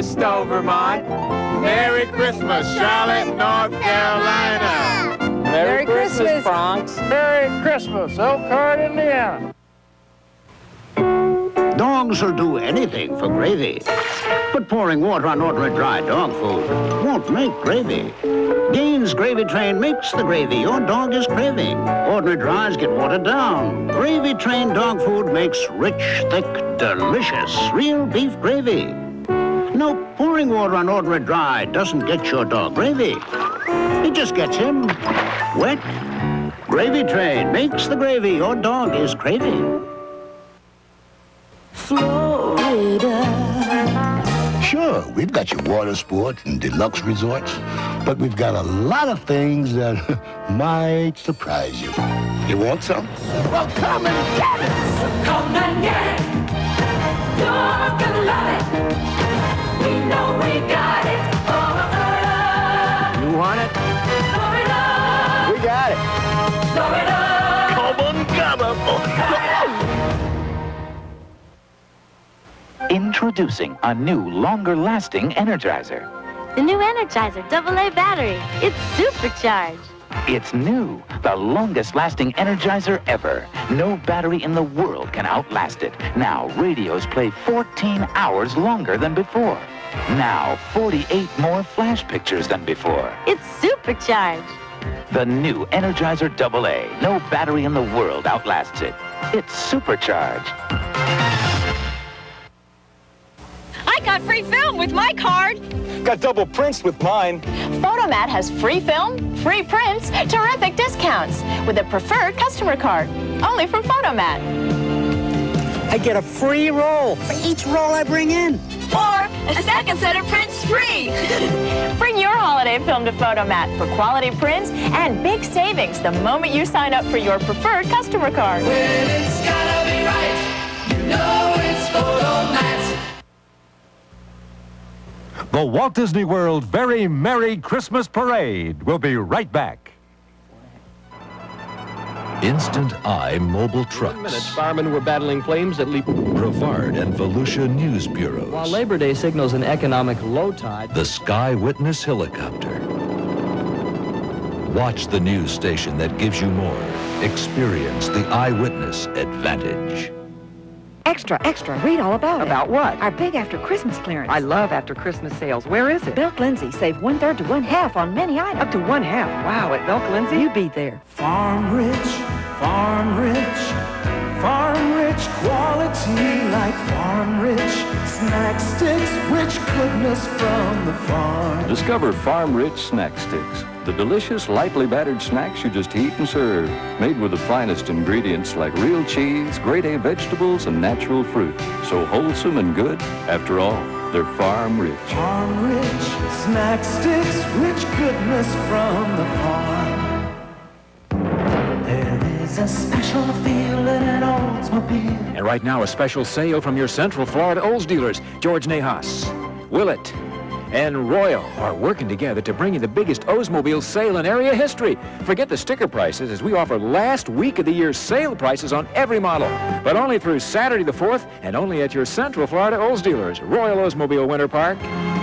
Stowe, Vermont. Merry Christmas, Charlotte, North Carolina. Merry Christmas, Bronx. Merry Christmas, Elkhart, Indiana. Dogs will do anything for gravy, but pouring water on ordinary dry dog food won't make gravy. Gaines Gravy Train makes the gravy your dog is craving. Ordinary dries get watered down. Gravy Train dog food makes rich, thick, delicious, real beef gravy. No, pouring water on ordinary dry doesn't get your dog gravy. It just gets him wet. Gravy Train makes the gravy your dog is craving. Florida. Sure, we've got your water sports and deluxe resorts, but we've got a lot of things that might surprise you. You want some? Well, come and get it! Come and get it! You're gonna love it! We know we got it! Florida! You want it? Florida! We got it. Florida! Come on, come on! Introducing a new, longer-lasting Energizer. The new Energizer AA battery. It's supercharged. It's new, the longest-lasting Energizer ever. No battery in the world can outlast it. Now, radios play 14 hours longer than before. Now, 48 more flash pictures than before. It's supercharged. The new Energizer AA. No battery in the world outlasts it. It's supercharged. I got free film with my card. Got double prints with mine. Photomat has free film, free prints, terrific discounts with a preferred customer card. Only from Photomat. I get a free roll for each roll I bring in. Or a second set of prints free. Bring your holiday film to Photomat for quality prints and big savings the moment you sign up for your preferred customer card. When it's gotta be right, you know it's Photomat. The Walt Disney World Very Merry Christmas Parade will be right back. Instant Eye Mobile Trucks. Minutes, firemen were battling flames that leaped. Brevard and Volusia News Bureaus. While Labor Day signals an economic low tide. The Sky Witness Helicopter. Watch the news station that gives you more. Experience the Eyewitness Advantage. Extra, extra, read all about it. About what? Our big after Christmas clearance. I love after Christmas sales. Where is it? Belk Lindsay, save 1/3 to 1/2 on many items. Up to 1/2. Wow, at Belk Lindsay? You be there. Farm rich, farm rich, farm rich quality like farm rich snack sticks, rich goodness from the farm. Discover Farm Rich Snack Sticks, the delicious, lightly battered snacks you just heat and serve, made with the finest ingredients like real cheese, grade A vegetables, and natural fruit. So wholesome and good. After all, they're farm rich. Farm rich snack sticks, rich goodness from the farm. There is a special feeling at Oldsmobile. And right now, a special sale from your Central Florida Olds dealers. George Nahas, Willett, and Royal are working together to bring you the biggest Oldsmobile sale in area history. Forget the sticker prices, as we offer last week of the year sale prices on every model. But only through Saturday the 4th, and only at your Central Florida Olds dealers. Royal Oldsmobile Winter Park,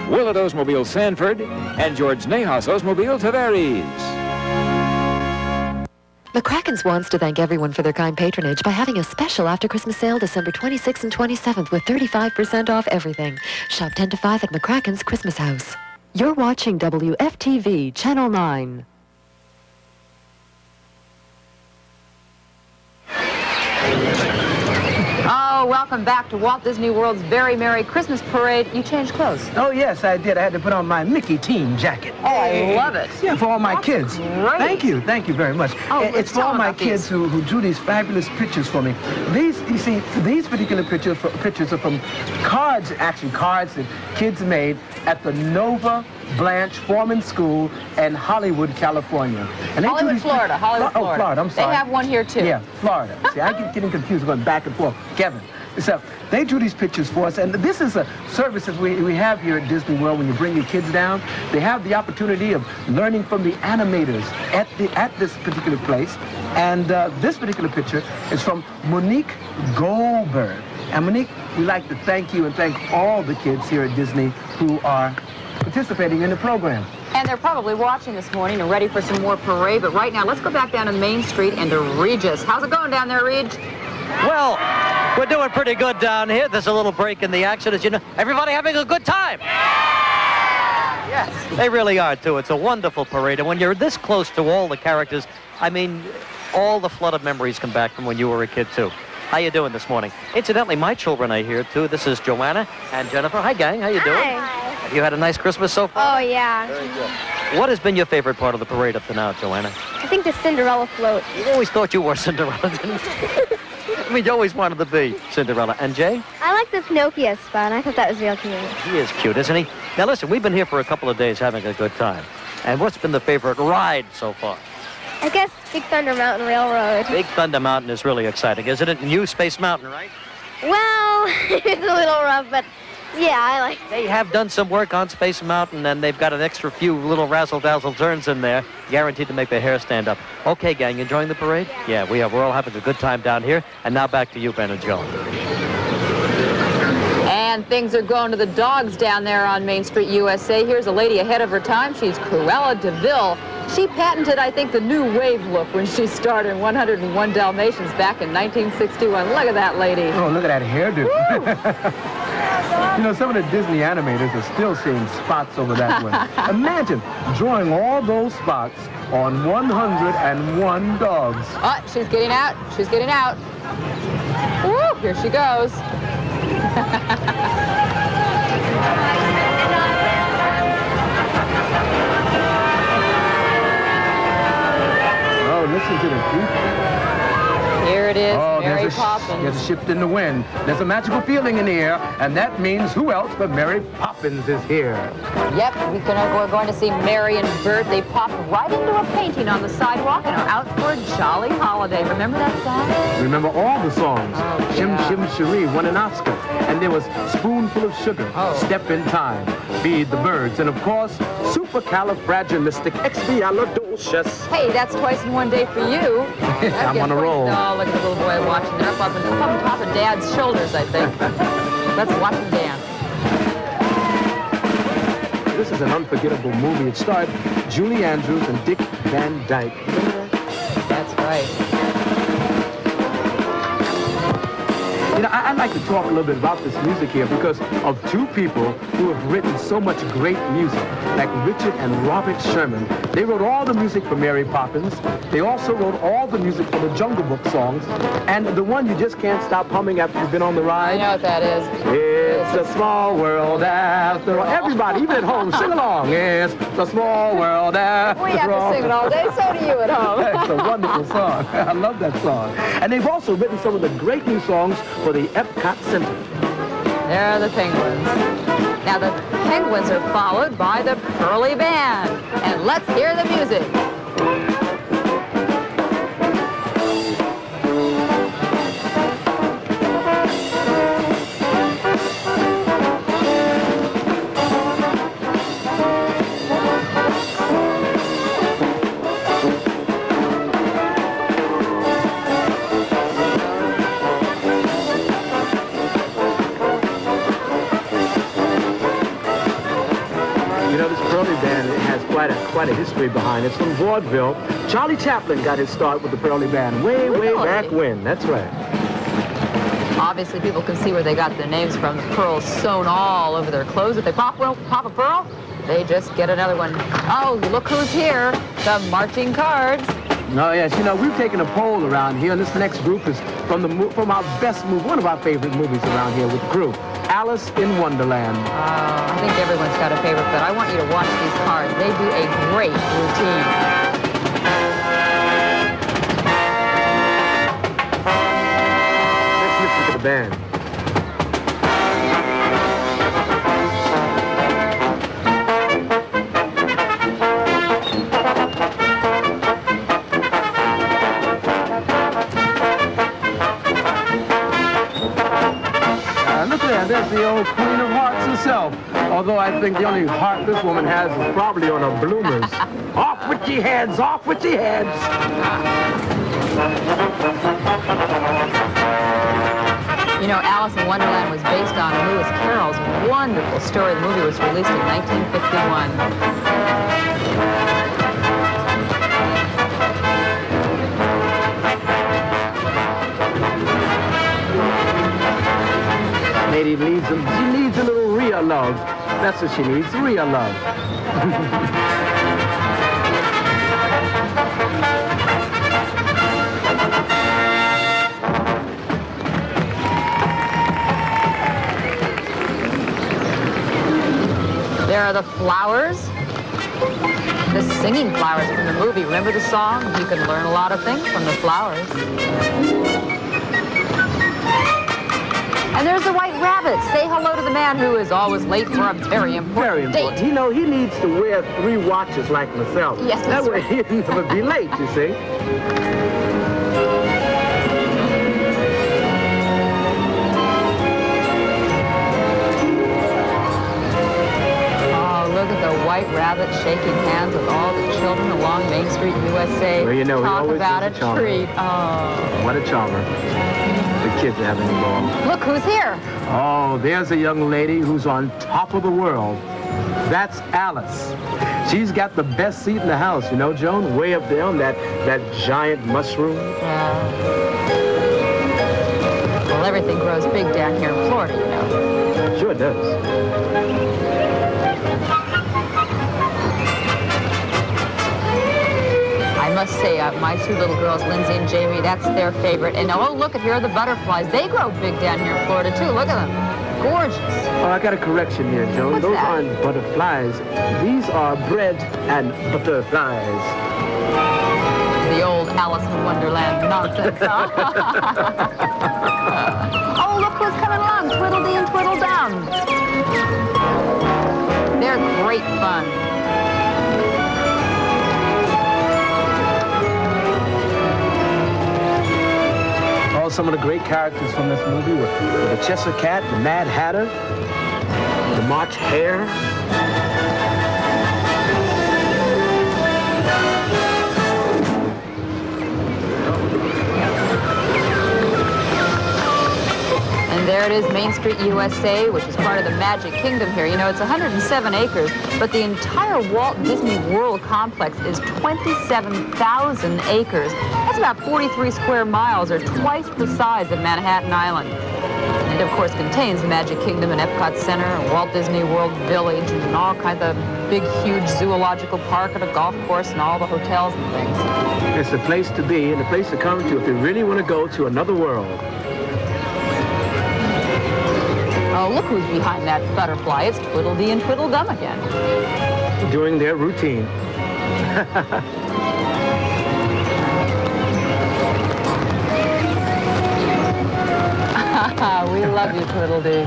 Willett Oldsmobile Sanford, and George Nahas Oldsmobile Tavares. McCracken's wants to thank everyone for their kind patronage by having a special after-Christmas sale December 26th and 27th with 35% off everything. Shop 10 to 5 at McCracken's Christmas House. You're watching WFTV, Channel 9. Oh, welcome back to Walt Disney World's Very Merry Christmas Parade. You changed clothes. Oh, yes, I did. I had to put on my Mickey team jacket. Oh, I love it. Yeah, for all my kids. Great. Thank you very much. Oh, it's for all my kids who drew these fabulous pictures for me. These, you see, these particular pictures are from cards that kids made at the Nova Blanche Foreman School in Hollywood, California. And Hollywood, Florida. Oh, Florida, I'm sorry. They have one here, too. Yeah, Florida. See, I keep getting confused going back and forth. Kevin. So they drew these pictures for us, and this is a service that we have here at Disney World. When you bring your kids down, they have the opportunity of learning from the animators at this particular place. And this particular picture is from Monique Goldberg. And Monique, we'd like to thank you and thank all the kids here at Disney who are participating in the program. And they're probably watching this morning and ready for some more parade. But right now, let's go back down to Main Street and to Regis. How's it going down there, Reg? Well, we're doing pretty good down here. There's a little break in the action, as you know. Everybody having a good time? Yes, they really are, too. It's a wonderful parade. And when you're this close to all the characters, I mean, all the flood of memories come back from when you were a kid, too. How you doing this morning? Incidentally, my children are here, too. This is Joanna and Jennifer. Hi, gang. How you doing? Hi. Have you had a nice Christmas so far? Oh, yeah. Very good. What has been your favorite part of the parade up to now, Joanna? I think the Cinderella float. You always thought you were Cinderella, didn't you? I mean, you always wanted to be Cinderella. And Jay? I like the Pinocchio spot. I thought that was real cute. He is cute, isn't he? Now, listen, we've been here for a couple of days having a good time. And what's been the favorite ride so far? I guess Big Thunder Mountain Railroad. Big Thunder Mountain is really exciting, isn't it? New Space Mountain, right? Well, it's a little rough, but yeah, I like it. They have done some work on Space Mountain, and they've got an extra few little razzle-dazzle turns in there, guaranteed to make their hair stand up. Okay, gang, enjoying the parade? Yeah, we are. We're all having a good time down here. And now back to you, Ben and Joe. And things are going to the dogs down there on Main Street, USA. Here's a lady ahead of her time. She's Cruella DeVille. She patented, I think, the new wave look when she starred in 101 Dalmatians back in 1961. Look at that lady. Oh, look at that hairdo. You know, some of the Disney animators are still seeing spots over that way. Imagine drawing all those spots on 101 dogs. Oh, she's getting out. She's getting out. Woo, here she goes. Oh, listen to the people. Here it is, Oh, Mary Poppins. There's a shift in the wind. There's a magical feeling in the air, and that means who else but Mary Poppins is here. Yep, we're going to see Mary and Bert. They popped right into a painting on the sidewalk and are out for a jolly holiday. Remember that song? Remember all the songs. Oh, Shim yeah. Shim Cherie won an Oscar. And there was Spoonful of Sugar, Step in Time, Feed the Birds, and of course, Supercalifragilisticexpialidocious. Hey, that's twice in one day for you. I'm on a roll. Oh, look at the little boy watching. They're up on top of Dad's shoulders, I think. Let's watch him dance. This is an unforgettable movie. It starred Julie Andrews and Dick Van Dyke. That's right. You know, I'd like to talk a little bit about this music here because of two people who have written so much great music, like Richard and Robert Sherman. They wrote all the music for Mary Poppins. They also wrote all the music for the Jungle Book songs. And the one you just can't stop humming after you've been on the ride. I know what that is. It's a small world after all. Everybody, even at home, sing along. It's a small world after all. We have to sing it all day, so do you at home. It's a wonderful song. I love that song. And they've also written some of the great new songs for the Epcot Center. There are the penguins. Now the penguins are followed by the Pearly Band. And let's hear the music. Quite a history behind it. It's from vaudeville. Charlie Chaplin got his start with the Pearly Band way back when. That's right. Obviously, people can see where they got their names from. The pearls sewn all over their clothes. If they pop a pearl, they just get another one. Oh, look who's here. The marching cards. Oh, yes. You know, we've taken a poll around here, and this next group is from our best movie, one of our favorite movies around here with the crew, Alice in Wonderland. I think everyone's got a favorite, but I want you to watch these cards. They do a great routine. Let's listen to the band. There's the old Queen of Hearts herself. Although I think the only heart this woman has is probably on her bloomers. Off with your heads, off with your heads. You know, Alice in Wonderland was based on Lewis Carroll's wonderful story. The movie was released in 1951. Lady needs she needs a little real love. That's what she needs, real love. There are the flowers, the singing flowers from the movie. Remember the song? You can learn a lot of things from the flowers. And there's the white rabbit. Say hello to the man who is always late for a very important date. You know, he needs to wear 3 watches like myself. Yes, that way he'll never be late, you see. Look at the white rabbit shaking hands with all the children along Main Street, USA. Well, you know, talk he always about a is a charmer. treat. Oh. What a charmer. The kids are having a ball. Look who's here. Oh, there's a young lady who's on top of the world. That's Alice. She's got the best seat in the house, you know, Joan? Way up there on that giant mushroom. Well, everything grows big down here in Florida, you know. Sure it does. I must say, my 2 little girls, Lindsay and Jamie, that's their favorite. And oh, look, here are the butterflies. They grow big down here in Florida, too. Look at them. Gorgeous. Oh, I got a correction here, Joan. What's Those that? aren't butterflies. These are bread and butterflies. The old Alice in Wonderland nonsense, huh? Oh, look who's coming along. Twiddledee and Twiddledum. They're great fun. Some of the great characters from this movie were the Cheshire Cat, the Mad Hatter, the March Hare. And there it is, Main Street, USA, which is part of the Magic Kingdom here. You know, it's 107 acres, but the entire Walt Disney World complex is 27,000 acres. That's about 43 square miles, or twice the size of Manhattan Island. It, of course, contains the Magic Kingdom and Epcot Center, and Walt Disney World Village, and all kinds of big, huge zoological park and a golf course and all the hotels and things. It's a place to be and a place to come to if you really want to go to another world. Oh, look who's behind that butterfly. It's Twiddledee and Twiddledum again. Doing their routine. We love you, Twiddledee.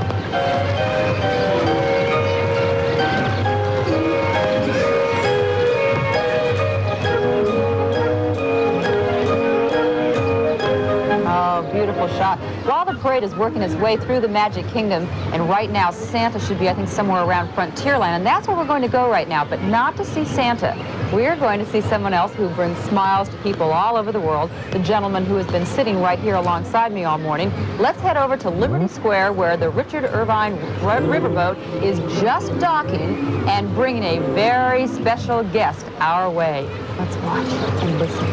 Oh, beautiful shot. While the parade is working its way through the Magic Kingdom, and right now Santa should be, I think, somewhere around Frontierland, and that's where we're going to go right now, but not to see Santa. We're going to see someone else who brings smiles to people all over the world, the gentleman who has been sitting right here alongside me all morning. Let's head over to Liberty Square, where the Richard Irvine riverboat is just docking and bringing a very special guest our way. Let's watch and listen.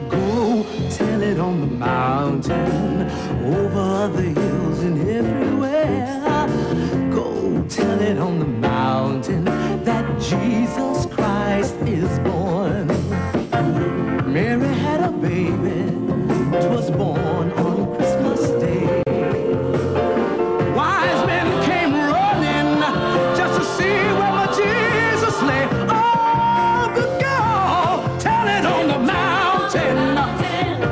Go tell it on the mountain, over the hills and everywhere. Go tell it on the mountain that Jesus Christ is born. Mary had a baby, 'twas born on Christmas Day. Wise men came running just to see where my Jesus lay. Oh, good girl, tell it on the mountain,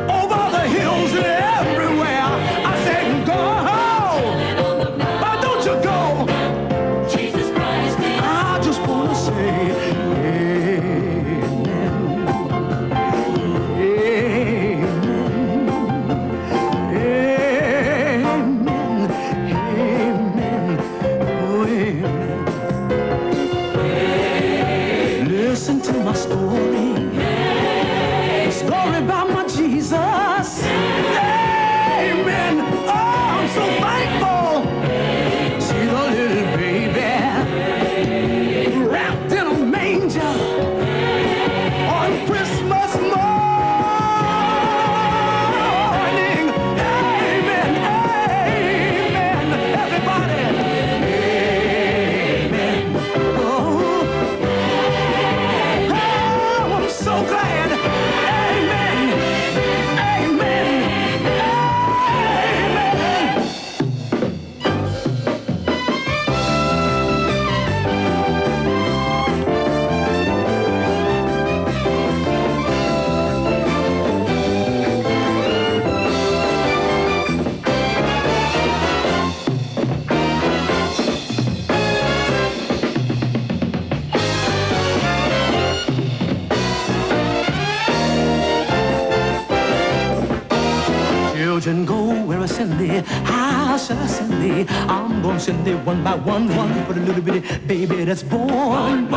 over the hills and everywhere. I said, go home, why don't you go? Jesus Christ, I just want to say, amen. Amen. thee, how shall I send thee? I'm gonna send thee one by one for the little bitty baby that's born in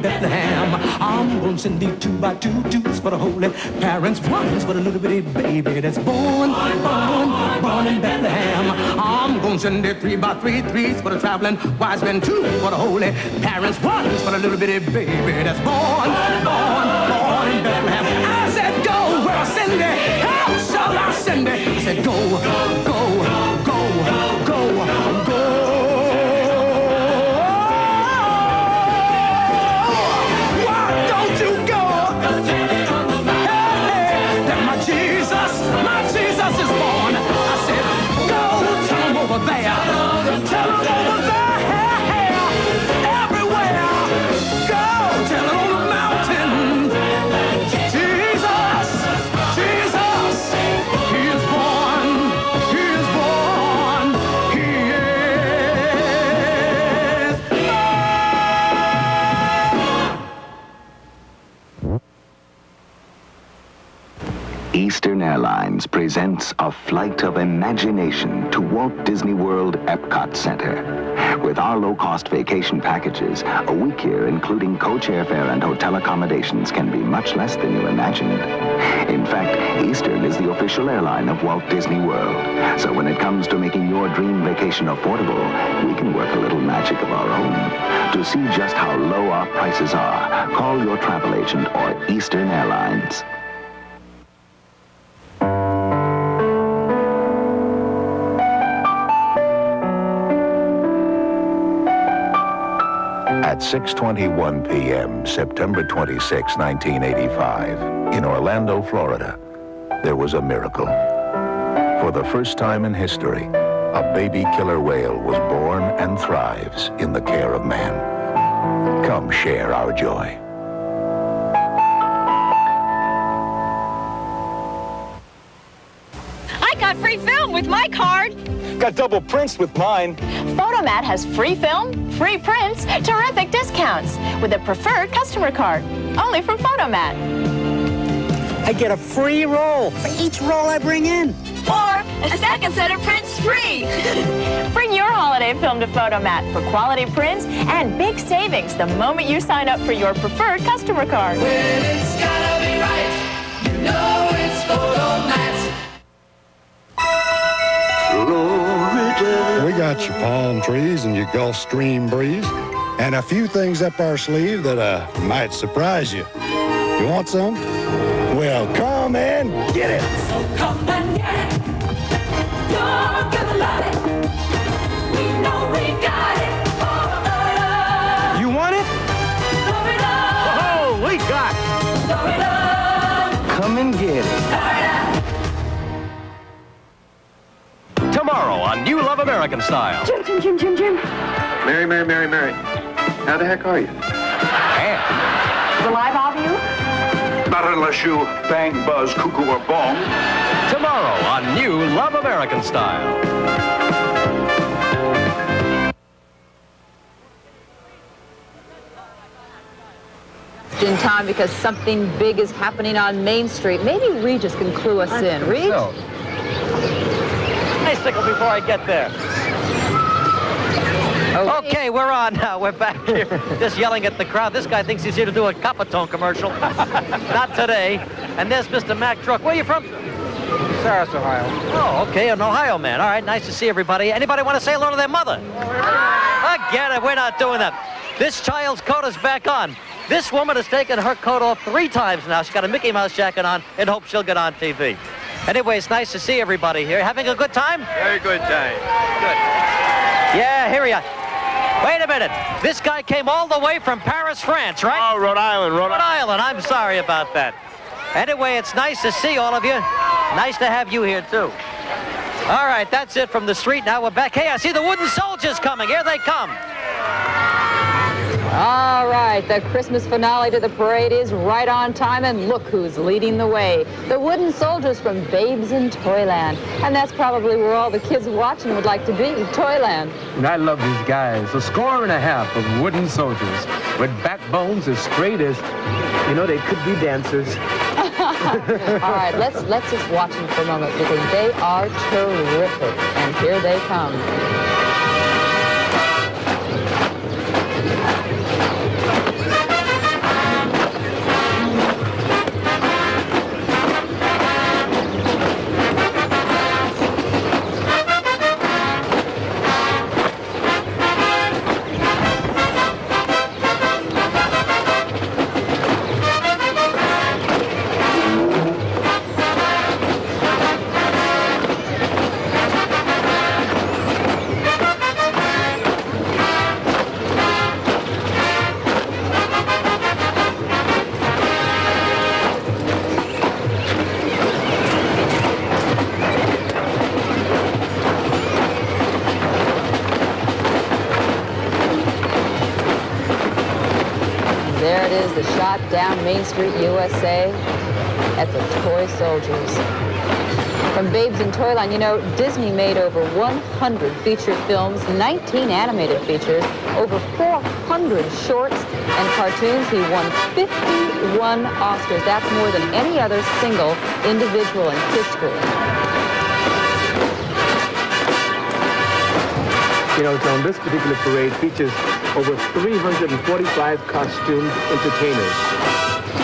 Bethlehem. I'm gonna send thee two by twos for the holy parents, ones for the little bitty baby that's born in Bethlehem. I'm gonna send thee three by threes for the traveling wise men, two for the holy parents, ones for the little bitty baby that's born in Bethlehem. I said go, where I send thee, how shall I send thee? I said go. Why don't you go? Hey, that my Jesus is born. I said go, tell him over there, everywhere. Go, tell him on the mountain. Jesus, he is born, he is born, he is born. Eastern Airlines presents a flight of imagination to Walt Disney World Epcot Center. With our low-cost vacation packages, a week here, including coach airfare and hotel accommodations, can be much less than you imagined. In fact, Eastern is the official airline of Walt Disney World. So when it comes to making your dream vacation affordable, we can work a little magic of our own. To see just how low our prices are, call your travel agent or Eastern Airlines. At 6:21 p.m., September 26, 1985, in Orlando, Florida, there was a miracle. For the first time in history, a baby killer whale was born and thrives in the care of man. Come share our joy. I got free film with my card. Got double prints with mine. Photomat has free film, free prints, terrific discounts with a preferred customer card. Only from Photomat. I get a free roll for each roll I bring in. Or a second set of prints free. Bring your holiday film to Photomat for quality prints and big savings the moment you sign up for your preferred customer card. When it's gotta be right, you know it's Photomat. We got your palm trees and your Gulf Stream breeze and a few things up our sleeve that might surprise you. You want some? Well, come and get it. So come and get it. You're gonna love it. We know we got it. You want it? Oh, we got it. Come and get it. Tomorrow on You Love American Style. Jim. Mary. How the heck are you? Will I bother you? Not unless you bang, buzz, cuckoo, or bong. Tomorrow on You Love American Style. In time because something big is happening on Main Street. Maybe Regis can clue us in. Reg? Bicycle before I get there. Okay, we're on now. We're back here, just yelling at the crowd. This guy thinks he's here to do a Coppertone commercial. Not today. And there's Mr. Mack Truck. Where are you from? Sarasota, Ohio. Oh, okay, an Ohio man. All right, nice to see everybody. Anybody want to say hello to their mother? Forget it, we're not doing that. This child's coat is back on. This woman has taken her coat off 3 times now. She's got a Mickey Mouse jacket on in hopes she'll get on TV. Anyway, it's nice to see everybody here. Having a good time? Very good time. Good. Yeah, here we are. Wait a minute. This guy came all the way from Paris, France, right? Oh, Rhode Island. Rhode Island. I'm sorry about that. Anyway, it's nice to see all of you. Nice to have you here, too. All right, that's it from the street. Now we're back. Hey, I see the wooden soldiers coming. Here they come. All right, the Christmas finale to the parade is right on time, and look who's leading the way. The wooden soldiers from Babes in Toyland. And that's probably where all the kids watching would like to be, Toyland. And I love these guys. 1.5 score of wooden soldiers with backbones as straight as, they could be dancers. All right, let's just watch them for a moment because they are terrific. And here they come. There it is, the shot down Main Street, USA at the Toy Soldiers. From Babes in Toyland, you know, Disney made over 100 feature films, 19 animated features, over 400 shorts and cartoons. He won 51 Oscars. That's more than any other single individual in history. You know, Joan, this particular parade features over 345 costumed entertainers.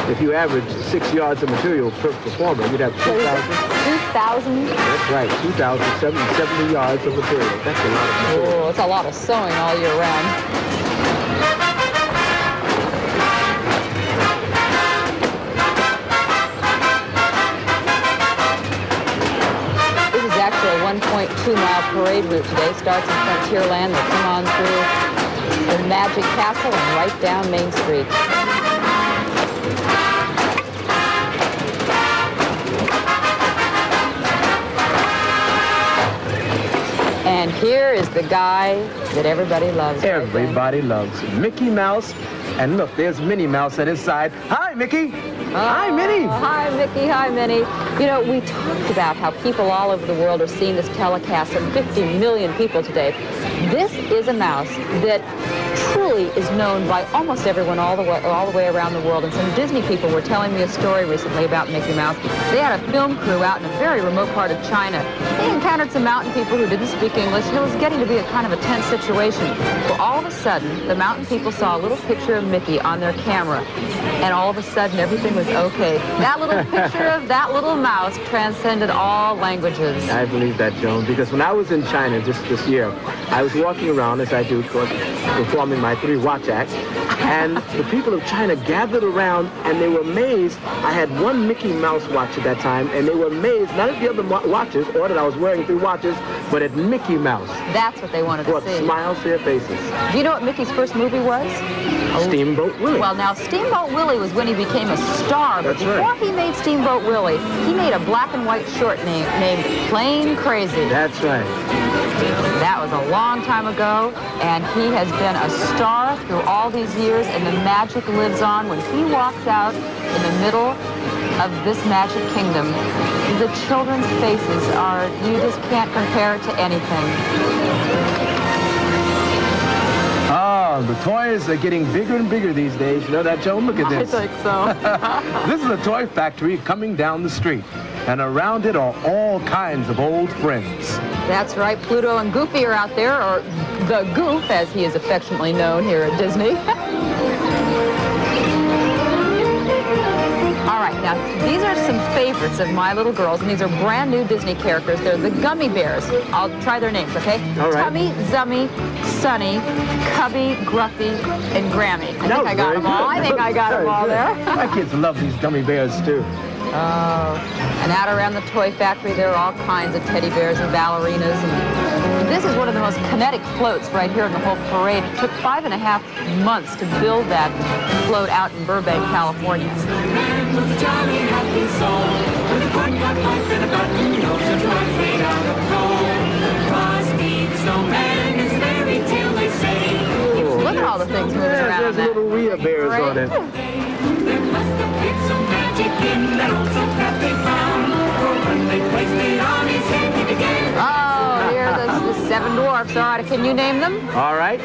If you average 6 yards of material per performer, you'd have 2,000. 2,000? That's right, 2,070 yards of material. That's a lot of material. Oh, it's a lot of sewing all year round. This is actually a 1.2-mile parade route today. Starts in Frontierland. They come on through the Magic Castle and right down Main Street. And here is the guy that everybody loves. Everybody loves Mickey Mouse. And look, there's Minnie Mouse at his side. Hi, Mickey. Hi, Minnie. Hi, Mickey. Hi, Minnie. You know, we talked about how people all over the world are seeing this telecast, and 50 million people today. This is a mouse that truly is known by almost everyone all the way around the world. And some Disney people were telling me a story recently about Mickey Mouse. They had a film crew out in a very remote part of China. They encountered some mountain people who didn't speak English. It was getting to be a kind of a tense situation. Well, all of a sudden, the mountain people saw a little picture of Mickey on their camera, and all of a sudden, everything was okay. That little picture of that little mouse transcended all languages. I believe that, Joan, because when I was in China just this year, I was walking around, as I do, of course, performing my 3 watch acts, and the people of China gathered around, and they were amazed. I had one Mickey Mouse watch at that time, and they were amazed, not at the other watches, or that I was wearing 3 watches, but at Mickey Mouse. That's what they wanted to see. Brought smiles to their faces. Do you know what Mickey's first movie was? Steamboat Willie. Well, now, Steamboat Willie was when he became a star, but before he made Steamboat Willie, he made a black and white short named Plain Crazy. That's right. That was a long time ago, and he has been a star through all these years, and the magic lives on. When he walks out in the middle of this magic kingdom, the children's faces are, you just can't compare it to anything. Oh, the toys are getting bigger and bigger these days. You know that, Joan? Look at this. I think so. This is a toy factory coming down the street, and around it are all kinds of old friends. That's right. Pluto and Goofy are out there, or the Goof, as he is affectionately known here at Disney. All right, now, these are some favorites of my little girls, and these are brand new Disney characters. They're the Gummy Bears. I'll try their names, okay? All right. Tubby, Zummy, Sunny, Cubby, Gruffy, and Grammy. I think I got them all. I think I got them all there. My kids love these Gummy Bears, too. Oh, and out around the toy factory, there are all kinds of teddy bears and ballerinas. And this is one of the most kinetic floats right here in the whole parade. It took 5.5 months to build that float out in Burbank, California. Look at all the things moving around. There's little Rhea bears on it. There must have been some magic in that old soap that they found. For when they placed it on his head, he began. Oh, here are the 7 dwarfs. All right, can you name them? All right.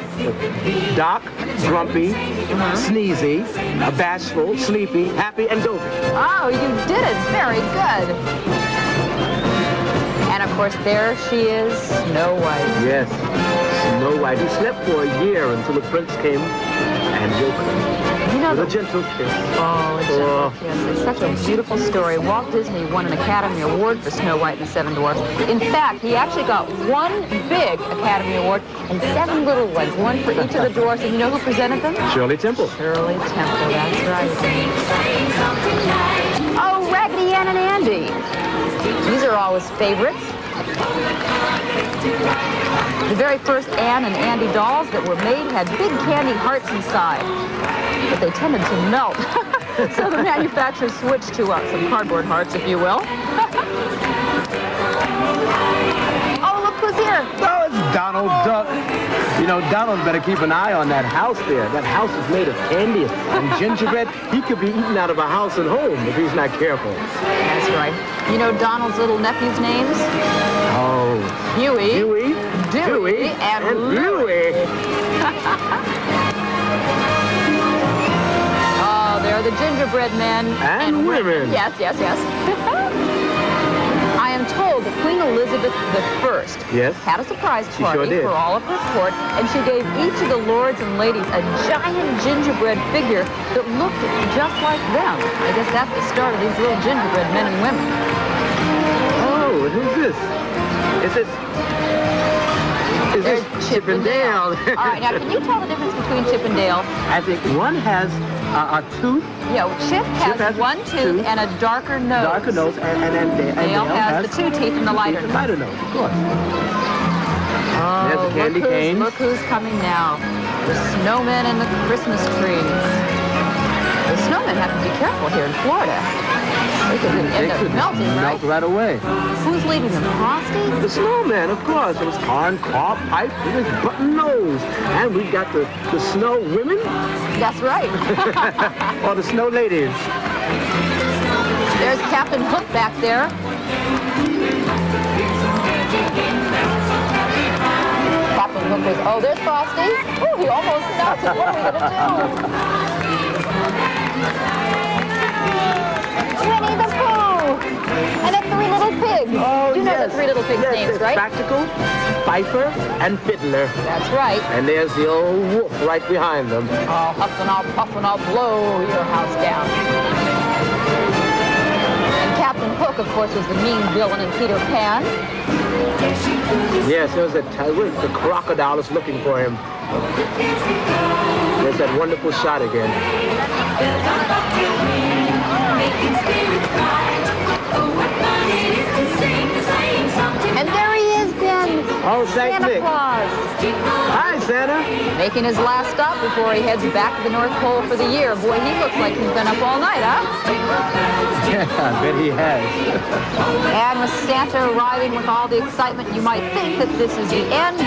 Doc, Grumpy, Sneezy, Bashful, Sleepy, Happy, and Dopey. Oh, you did it. is. Very good. And, of course, there she is, Snow White. Yes, Snow White, who slept for a year until the prince came and woke her. You know, with a gentle kiss. Oh, a gentle kiss. It's such a beautiful story. Walt Disney won an Academy Award for Snow White and the Seven Dwarfs. In fact, he actually got one big Academy Award and 7 little ones, one for each of the dwarfs. And you know who presented them? Shirley Temple. Shirley Temple, that's right. Oh, Raggedy Ann and Andy. These are always favorites. The very first Ann and Andy dolls that were made had big candy hearts inside, but they tended to melt. So the manufacturer switched to some cardboard hearts, if you will. Oh, look who's here. Oh, it's Donald Duck. You know, Donald better keep an eye on that house there. That house is made of candy and gingerbread. He could be eaten out of a house and home if he's not careful. That's right. You know Donald's little nephew's names? Oh. Huey, Dewey, and Louie. Oh, they're the gingerbread men. And women. Yes, yes, yes. I am told that Queen Elizabeth I had a surprise party for all of her court, and she gave each of the lords and ladies a giant gingerbread figure that looked just like them. I guess that's the start of these little gingerbread men and women. Oh, and who's this? Is this Chip and Dale? All right, now can you tell the difference between Chip and Dale? I think one has a tooth. Yeah, Chip has one tooth and a darker nose. Darker nose, and Dale has the 2 teeth and the lighter nose. Lighter nose, of course. Oh, there's the candy canes. Look who's coming now. The snowmen and the Christmas trees. The snowmen have to be careful here in Florida. They could end up melting, right? Melt right away. Who's leading them? Frosty? The snowman, of course. It was corn, cob, pipe, with his button nose. And we've got the snow women. That's right. Or the snow ladies. There's Captain Hook back there. Captain Hook was, oh, there's Frosty. Oh, he almost melted. What are we going to do? Winnie the Pooh! And the 3 little pigs. Oh, you know the 3 little pigs' names, right? Spectacle, Piper, and Fiddler. That's right. And there's the old wolf right behind them. I'll huff and I'll puff and I'll blow your house down. And Captain Hook, of course, was the mean villain in Peter Pan. Yes, there was the crocodile is looking for him. There's that wonderful shot again. And there he is, Ben. Oh, Saint Santa Nick. Claus. Hi, Santa. Making his last stop before he heads back to the North Pole for the year. Boy, he looks like he's been up all night, huh? Yeah, I bet he has. And with Santa arriving with all the excitement, you might think that this is the end,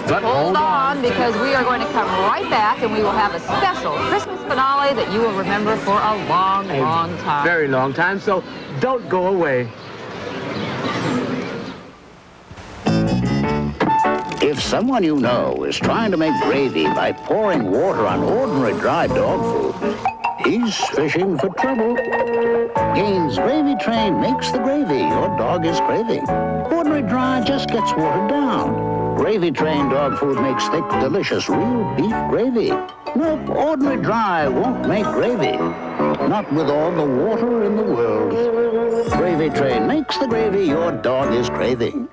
but hold on, because we are going to come right back and we will have a special Christmas finale that you will remember for a long, long time. Very long time, so don't go away. If someone you know is trying to make gravy by pouring water on ordinary dry dog food, he's fishing for trouble. Gaines Gravy Train makes the gravy your dog is craving. Ordinary dry just gets watered down. Gravy Train dog food makes thick, delicious, real beef gravy. Nope, ordinary dry won't make gravy. Not with all the water in the world. Gravy Train makes the gravy your dog is craving.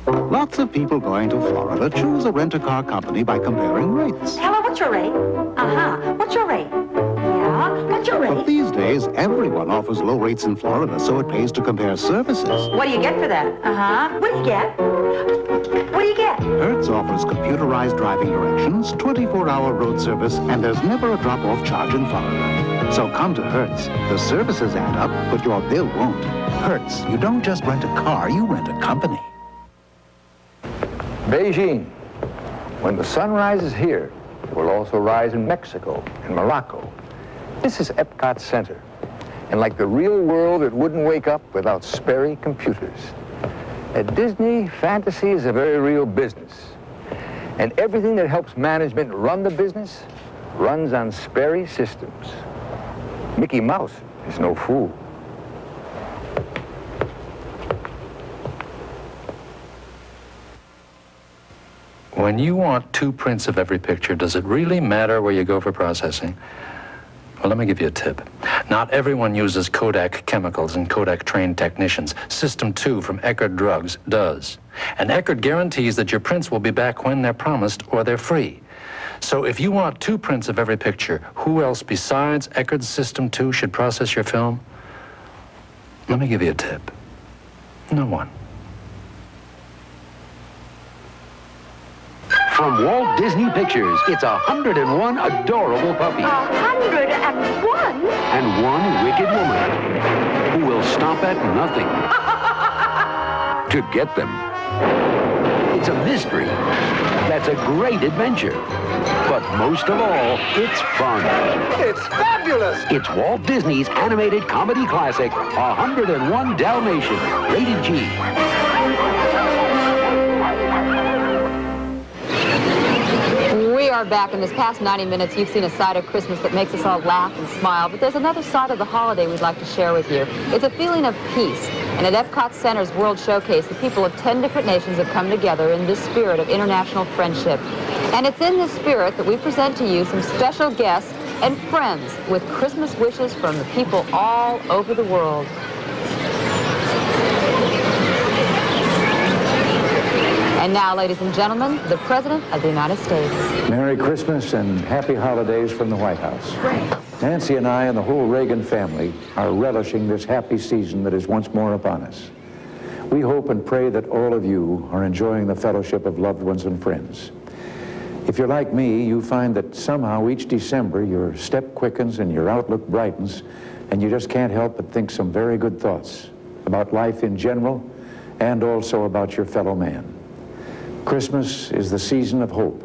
Lots of people going to Florida choose a rent-a-car company by comparing rates. Hello, what's your rate? Uh-huh. What's your rate? Yeah, what's your rate? But these days, everyone offers low rates in Florida, so it pays to compare services. What do you get for that? Uh-huh. What do you get? What do you get? Hertz offers computerized driving directions, 24-hour road service, and there's never a drop-off charge in Florida. So come to Hertz. The services add up, but your bill won't. Hertz, you don't just rent a car, you rent a company. Beijing. When the sun rises here, it will also rise in Mexico and Morocco. This is Epcot Center. And like the real world, it wouldn't wake up without Sperry computers. At Disney, fantasy is a very real business. And everything that helps management run the business runs on Sperry systems. Mickey Mouse He's no fool. When you want 2 prints of every picture, does it really matter where you go for processing? Well, let me give you a tip. Not everyone uses Kodak chemicals and Kodak trained technicians. System 2 from Eckerd Drugs does. And Eckerd guarantees that your prints will be back when they're promised or they're free. So if you want 2 prints of every picture, who else besides Eckerd System 2 should process your film? Let me give you a tip. No one. From Walt Disney Pictures, it's 101 adorable puppies. 101? And one wicked woman who will stop at nothing to get them. It's a mystery. That's a great adventure. But most of all, it's fun. It's fabulous! It's Walt Disney's animated comedy classic, 101 Dalmatians, rated G. We are back. In this past 90 minutes, you've seen a side of Christmas that makes us all laugh and smile, but there's another side of the holiday we'd like to share with you. It's a feeling of peace. And at Epcot Center's World Showcase, the people of 10 different nations have come together in this spirit of international friendship. And it's in this spirit that we present to you some special guests and friends with Christmas wishes from the people all over the world. And now, ladies and gentlemen, the President of the United States. Merry Christmas and happy holidays from the White House. Nancy and I and the whole Reagan family are relishing this happy season that is once more upon us. We hope and pray that all of you are enjoying the fellowship of loved ones and friends. If you're like me, you find that somehow each December your step quickens and your outlook brightens, and you just can't help but think some very good thoughts about life in general and also about your fellow man. Christmas is the season of hope,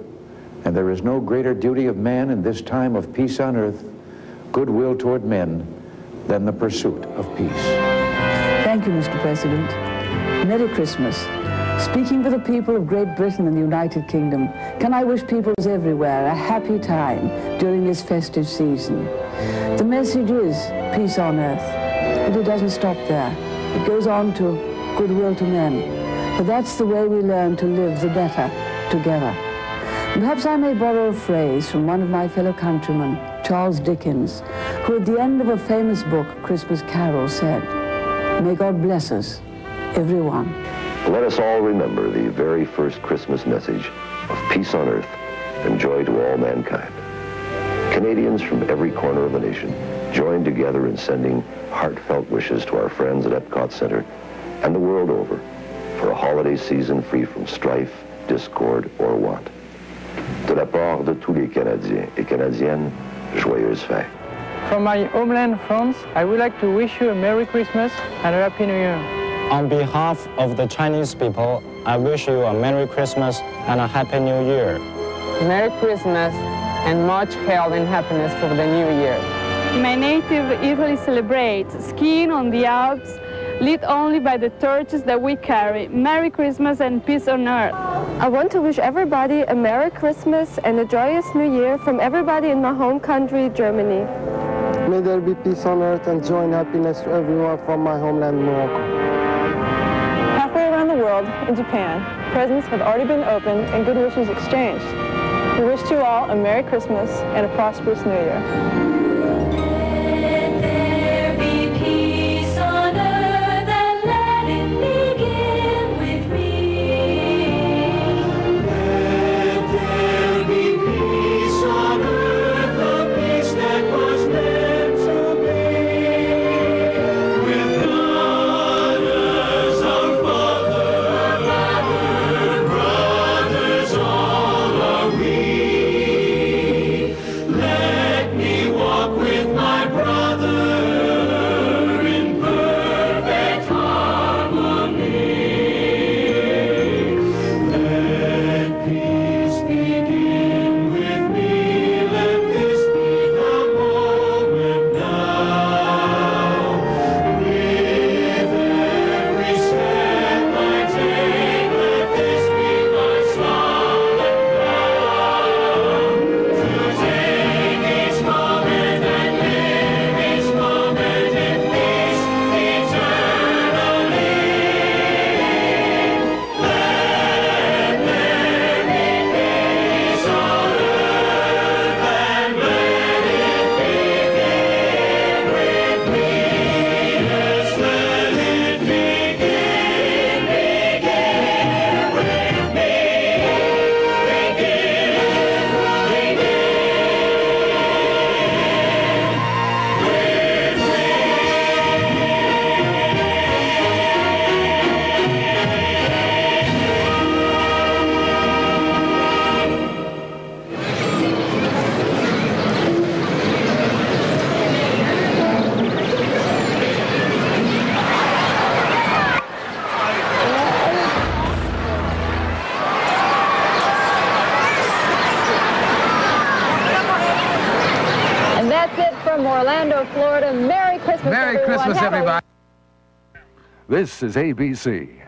and there is no greater duty of man in this time of peace on earth, goodwill toward men, than the pursuit of peace. Thank you, Mr. President. Merry Christmas. Speaking for the people of Great Britain and the United Kingdom, can I wish peoples everywhere a happy time during this festive season. The message is peace on earth, but it doesn't stop there. It goes on to goodwill to men. For that's the way we learn to live the better together. Perhaps I may borrow a phrase from one of my fellow countrymen, Charles Dickens, who at the end of a famous book, Christmas Carol, said, "May God bless us, everyone." Let us all remember the very first Christmas message of peace on earth and joy to all mankind. Canadians from every corner of the nation join together in sending heartfelt wishes to our friends at Epcot Center and the world over for a holiday season free from strife, discord, or want. De la part de tous les Canadiens et Canadiennes, joyeuses fêtes. From my homeland, France, I would like to wish you a Merry Christmas and a Happy New Year. On behalf of the Chinese people, I wish you a Merry Christmas and a Happy New Year. Merry Christmas and much health and happiness for the new year. My native Italy celebrates skiing on the Alps, lit only by the torches that we carry. Merry Christmas and peace on earth. I want to wish everybody a Merry Christmas and a joyous New Year from everybody in my home country, Germany. May there be peace on earth and joy and happiness to everyone from my homeland, Morocco. Halfway around the world, in Japan, presents have already been opened and good wishes exchanged. We wish you all a Merry Christmas and a prosperous New Year. Let me walk. from Orlando, Florida. Merry Christmas, Merry everyone. Christmas, Have a everybody. This is ABC.